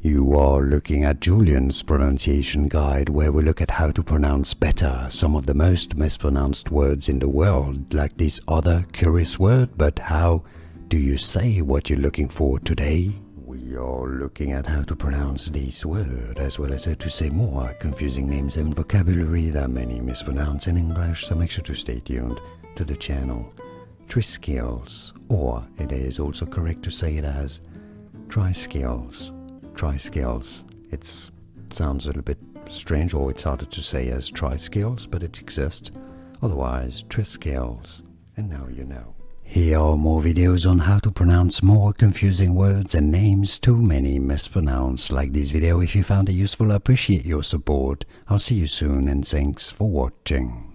You are looking at Julian's pronunciation guide, where we look at how to pronounce better some of the most mispronounced words in the world, like this other curious word. But how do you say what you're looking for today? We are looking at how to pronounce this word, as well as how to say more confusing names and vocabulary that many mispronounce in English, so make sure to stay tuned to the channel. Triskeles, or it is also correct to say it as Triskeles. Triskeles. It sounds a little bit strange, or it's harder to say as Triskeles, but it exists. Otherwise, Triskeles. And now you know. Here are more videos on how to pronounce more confusing words and names too many mispronounced. Like this video if you found it useful. I appreciate your support. I'll see you soon, and thanks for watching.